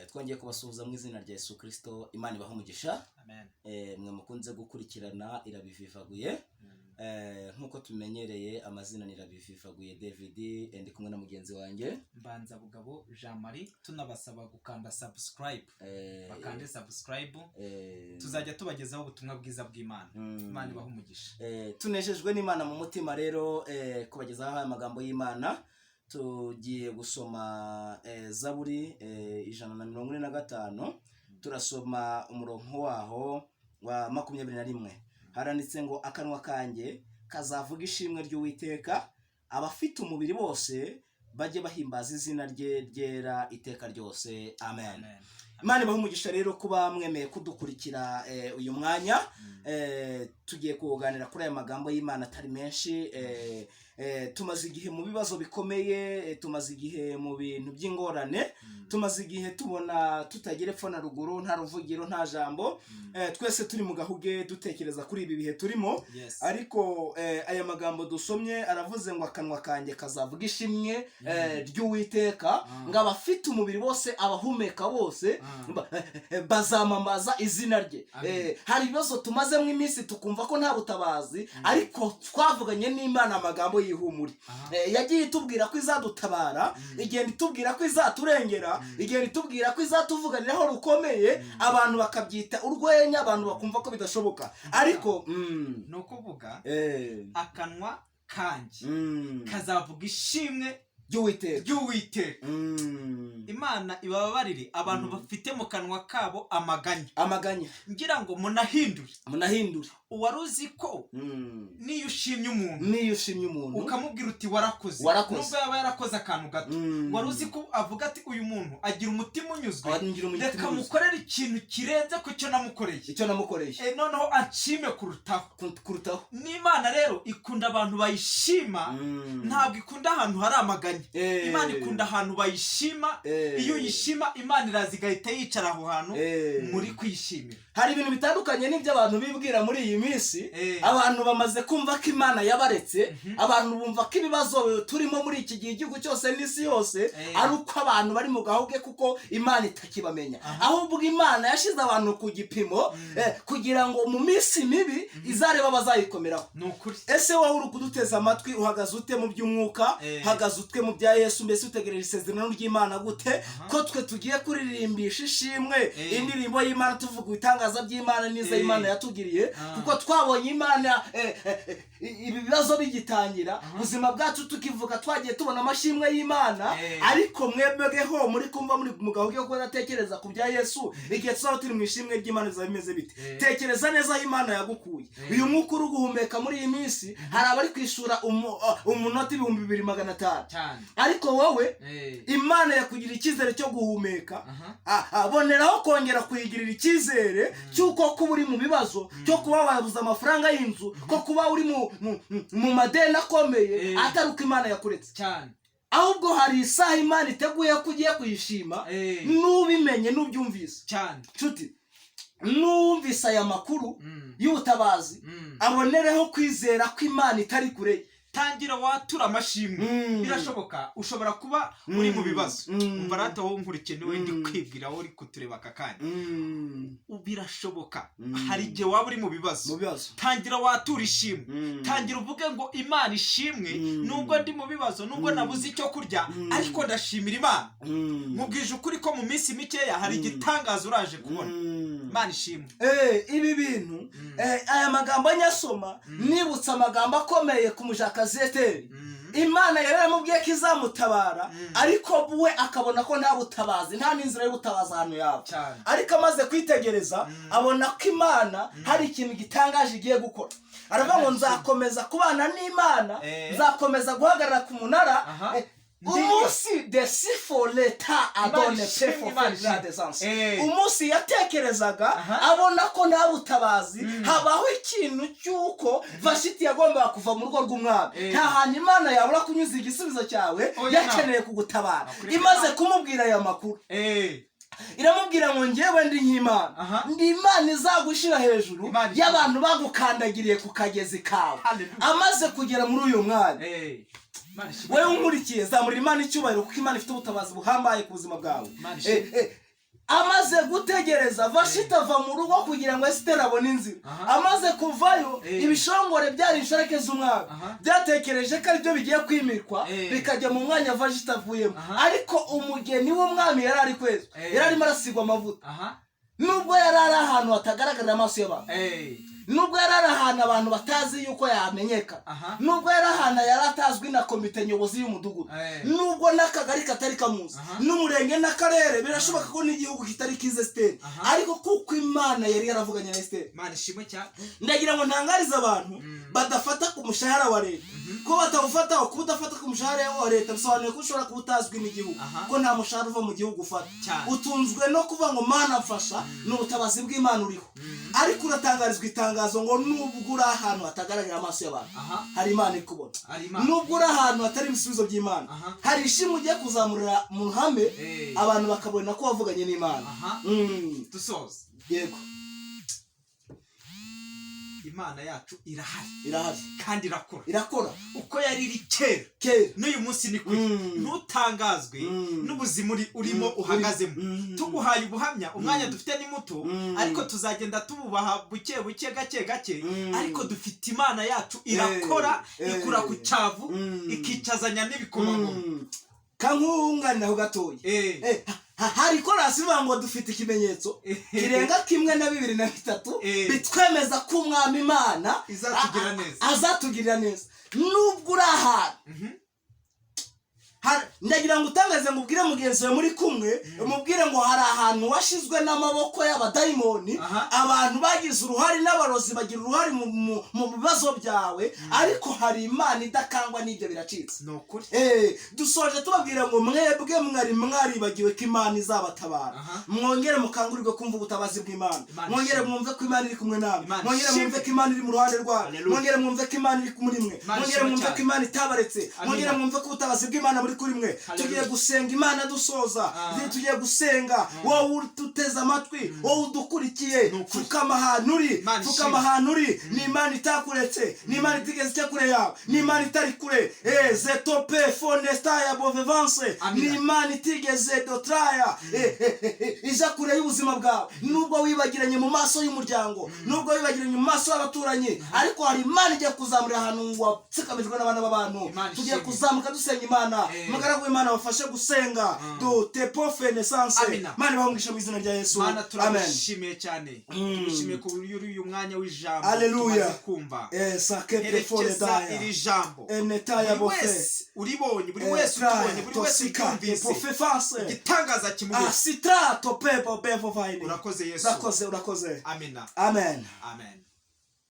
Twongeye kubasuhuza mu izina rya Yesu Kristo. Imana ibahe umugisha. Amen. Mwe mukunze gukurikirana Irabivivaguye. Nkuko tumenyereye amazina ni Irabivivaguye David, ndi kumwe na mugenzi wanjye Mbanza Bugabo Jean Marie. Tunabasaba gukanda subscribe, bakande subscribe, tuzajya tubagezaho ubutumwa bwiza bw'Imana. Imana ibahe umugisha. Tunejejwe n'Imana mu mutima rero kubagezaho amagambo y'Imana. Tugiye gusoma Zaburi 145. Turasoma umurongo waho wa 21. Haranditse ngo akanwa kanjye kazavuga ishimwe ry'Uwiteka, abafite umubiri bose bajye bahimbaza izina rye ryera iteka ryose. Amen. Imana ibahe umugisha rero kuba mwemeye kudukurikira uyu mwanya. Tugiye kuganira kuri aya magambo y'Imana atari menshi. Tumaze igihe mu bibazo bikomeye, tumaze igihe mu bintu by'ingorane, tumaze igihe tubona tutagira epfo na ruguru, nta ruvugiro, nta jambo. Twese turi mu gahuge dutekereza kuri ibi bihe turimo. Ariko aya magambo dusomye aravuze ngo akanwa kanjye kazavuga ishimwe ry'Uwiteka, ngo abafite umubiri bose, abahumeka bose bazamamaza izina rye. Hari ibibazo tumazemo iminsi tukumva ko nta butabazi, ariko twavuganye n'Imana amagambo y'ihumure. Yagiye itubwira ko izadutabara, igenda itubwira ko izaturengera, igenda itubwira ko izatuvuganiraho rukomeye, abantu bakabyita urwenya, abantu bakumva ko bidashoboka. Ariko no kuvuga akanwa kanjye kazavuga ishimwe ry'Uwiteka. Imana ibababarire abantu bafite mu kanwa kabo amaganya. Ngira ngo munahindure. Uwaruzi ko niyo ushimye umuntu ukamubwira uti warakoze, nubwo yaba yarakoze akantu gato, waruzi ko avuga ati uyu muntu agira umutima unyuzwe, reka mukorere ikintu kirenze ku cyo namukoreye, noneho anshime kurutaho. N'Imana rero ikunda abantu bayishima, ntabwo ikunda ahantu hari amaganya. Imana ikunda ahantu bayishima. Iyo uyishima, Imana iraza igahita yicara aho hantu muri kwishimira. Hari ibintu bitandukanye n'ibyo abantu bibwira muri iyi minsi. Abantu bamaze kumva ko Imana yabaretse. Abantu bumva ko ibibazo turimo muri iki gihe igihugu cyose n'isi yose ari uko abantu bari mu gahuge kuko Imana itakibamenya. Ahubwo Imana yashize abantu ku gipimo kugira ngo mu minsi mibi izareba bazayikomeraho. Ese wowe uri kuduteza amatwi, uhagaze ute mu by'umwuka? Uhagaze ute mu bya Yesu? Mbese utegereje isezerano ry'Imana gute? Ko twe tugiye kuririmbisha ishimwe, indirimbo y'Imana, tuvuga ibitangaza by'Imana n'iza Imana yatugiriye, kuko twabonye Imana ibi bibazo bigitangira, ubuzima bwacu tukivuga twagiye tubona amashimwe y'Imana. Ariko mwebweho muri kumva muri mu gahuge ko badatekereza ku bya Yesu, igihe tuzaba turi mu ishimwe ry'Imana bizaba bimeze bite? Tekereza neza aho Imana yagukuye. Uyu mwuka uri guhumeka muri iyi minsi, hari abari kwishura umunota 2500. Ariko wowe Imana yakugira icyizere cyo guhumeka. Boneraho kongera kuyigirira icyizere cyuko kuba uri mu bibazo, cyo kuba wabuza amafaranga y'inzu, ko kuba uri mu madeni akomeye, atari uko Imana yakuretse cyane. Ahubwo hari isaha Imana iteguye ko ugiye kuyishima. Nubimenye, nubyumvise cyane nshuti, numvise aya makuru y'ubutabazi, abonereho kwizera ko Imana itari kure. Tangira watura amashimwe. Birashoboka ushobora kuba uri mu bibazo. Umva rata wowe nkurikiye niwe ndi kwibwira wowe uri kutureba aka kanya. Birashoboka hari igihe waba uri mu bibazo. Tangira watura ishimwe. Tangira uvuge ngo Imana ishimwe, nubwo ndi mu bibazo, nubwo nabuze icyo kurya, ariko ndashimira Imana. Mubwije ukuri ko mu minsi mikeya hari igitangazo uraje kubona. Imana ishimwe. Ibi bintu aya magambo nyasoma nibutsa amagambo akomeye ku Zeteri. Imana yaramubwiye ko izamutabara, ariko buwe akabona ko nta butabazi, nta n'inzira y'ubutabazi ahantu yabo. Ariko amaze kwitegereza abona ko Imana hari ikintu gitangaje igiye gukora. Aravuga ngo nzakomeza kubana n'Imana, nzakomeza guhagarara ku munara. Umunsi desifo leta adone pefo fagradesance. Umunsi yatekerezaga abona ko nta butabazi, habaho ikintu cyuko Vashiti yagombaga kuva mu rugo rw'umwami. Nta hantu Imana yabura kunyuza igisubizo cyawe, yakeneye kugutabara. Imaze kumubwira aya makuru, iramubwira ngo njyewe ndi nk'Imana, ndi Imana izagushira hejuru y'abantu bagukandagiriye ku kagezi kawe. Amaze kugera muri uyu mwanya, wewe unkurikiye zamurira Imana icyubahiro kuko Imana ifite ubutabazi buhambaye ku buzima bwawe. Amaze gutegereza Vashiti ava mu rugo kugira ngo Esiteri abone inzira. Amaze kuvayo ibishongore byari inshoreke z'umwami byatekereje ko aribyo bigiye kwimikwa bikajya mu mwanya Vashiti avuyemo, ariko umugeni w'umwami yari ari kweza, yari arimo arasigwa amavuta. Nubwo yari ari ahantu hatagaragarira amaso y'abantu, nubwo yari ari ahantu abantu batazi yuko yamenyeka, nubwo yari ahantu yari atazwi na komite nyobozi y'umudugudu, nubwo n'akagari katari kamuzi, n'umurenge n'akarere, birashoboka ko n'igihugu kitari kize Esiteri, ariko kuko Imana yari yaravuganye na Esiteri. Ndagira ngo ntangarize abantu badafata ku mushahara wa leta, ko batawufata, kuba udafata ku mushahara wa leta bisobanuye ko ushobora kuba utazwi n'igihugu, ko nta mushahara uva mu gihugu ufata. Utunzwe no kuvuga ngo Mana mfasha, n'ubutabazi bw'Imana uriho, ariko uratangarizwa itangazo ngo nubwo uri ahantu hatagaragara amaso y'abantu, hari Imana ikubona. Nubwo uri ahantu hatari ibisubizo by'Imana, hari ishimwe ugiye kuzamurira mu ruhame, abantu bakabona ko wavuganye n'Imana. Dusoze. Yego, Imana yacu irahari kandi irakora uko yari iri kera n'uyu munsi ni kuri. Ntutangazwe n'ubuzima urimo uhagazemo. Tuguhaye ubuhamya, umwanya dufite ni muto, ariko tuzagenda tububaha buke buke gake gake, ariko dufite Imana yacu irakora, ikura ku cyavu ikicazanya n'ibikomangoma. Kankunganiraho gatoya, hari korasi ivuga ngo dufite ikimenyetso kirenga 1 na 2 na 3 bitwemeza ko umwami Imana azatugirira neza. Nubwo uri ahantu, ndagira ngo utangaze ngo ubwire mugenzi we muri kumwe, umubwire ngo hari ahantu washizwe n'amaboko y'abadayimoni, abantu bagize uruhari n'abarozi bagira uruhari mu bibazo byawe, ariko hari Imana idakangwa n'ibyo biracitse. Dusoje tubabwira ngo mwebwe mwaribagiwe ko Imana izabatabara. Mwongere mukangurirwe kumva ubutabazi bw'Imana, mwongere mwumve ko Imana iri kumwe nawe, mwongere mwumve ko Imana iri mu ruhande rwawe, mwongere mwumve ko Imana iri muri mwe, mwongere mwumve ko Imana itabaretse, mwongere mwumve ko ubutabazi bw'Imana buri kuri mwe. Tugiye gusenga Imana dusoza, tugiye gusenga. Wowe ututeze amatwi, wowe udukurikiye, fukama ahantu uri, ni Imana itakuretse, ni Imana itigeze ijya kure yawe, ni Imana itari kure. Zetope fonesta ya bovevance, ni Imana itigeze dotraya ija kure y'ubuzima bwawe. Nubwo wibagiranye mu maso y'umuryango, nubwo wibagiranye mu maso y'abaturanyi, ariko hari Imana igiye kuzamurira ahantu ngo watsikamijwe n'abana b'abantu. Tugiye kuzamuka dusenga Imana, mugaragu Imana wafashe gusenga do tepofe naissance. Mana bahungisha mu izina rya Yesu. Mana turashimiye cyane, tumushimiye ko uyu mwanya w'ijambo tumaze kumva. Sakete fole daya iri jambo enetaya bofe uribonye, buri wese ubonye, buri wese ukumvise gitangaza kimubise. Asitrato pepo bevo vaini. Urakoze Yesu, urakoze. Amina. Amen. Amen.